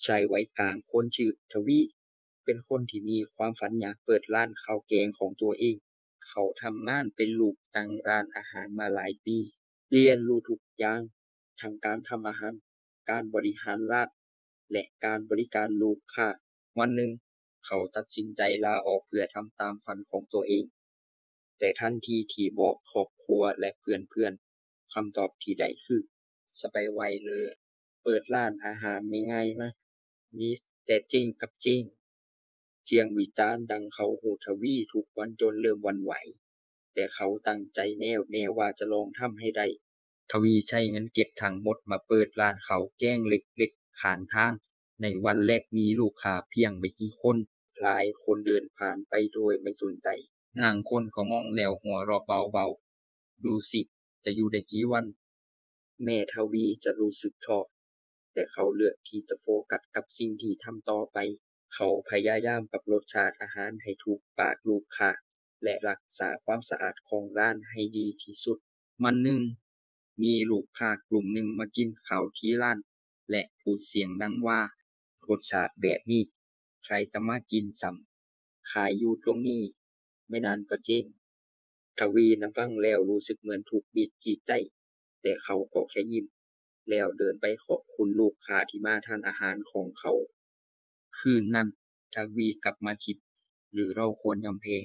ชายวัยกลางคนชื่อทวีเป็นคนที่มีความฝันอยากเปิดร้านข้าวแกงของตัวเองเขาทำงานเป็นลูกจ้างร้านอาหารมาหลายปีเรียนรู้ทุกอย่างทั้งการทำอาหารการบริหารร้านและการบริการลูกค้าวันหนึ่งเขาตัดสินใจลาออกเพื่อทำตามฝันของตัวเองแต่ทันทีที่บอกครอบครัวและเพื่อนๆคำตอบที่ได้คือจะไปไวเลยเปิดร้านอาหารไม่ง่ายนะมีแต่เจ๊งกับเจ๊งเสียงวิจารณ์ดังเข้าหูทวีทุกวันจนเริ่มหวั่นไหวแต่เขาตั้งใจแน่วแน่ว่าจะลองทำให้ได้ทวีใช้เงินเก็บทั้งหมดมาเปิดร้านข้าวแกงเล็กๆข้างทางในวันแรกมีลูกค้าเพียงไม่กี่คนหลายคนเดินผ่านไปโดยไม่สนใจบางคนก็มองแล้วหัวเราะเบาๆดูสิจะอยู่ได้กี่วันแม่ทวีจะรู้สึกท้อแต่เขาเลือกที่จะโฟกัสกับสิ่งที่ทำต่อไปเขาพยายามปรับรสชาติอาหารให้ถูกปากลูกค้าและรักษาความสะอาดของร้านให้ดีที่สุดวันหนึ่งมีลูกค้ากลุ่มหนึ่งมากินข้าวที่ร้านและพูดเสียงดังว่ารสชาติแบบนี้ใครจะมากินซ้ำขายอยู่ตรงนี้ไม่นานก็เจ๊งทวีนะฟังแล้วรู้สึกเหมือนถูกบีบจิตใจแต่เขาก็แค่ยิ้มแล้วเดินไปขอบคุณลูกค้าที่มาทานอาหารของเขาคืนนั้นทวีกลับมาคิดหรือเราควรยอมแพ้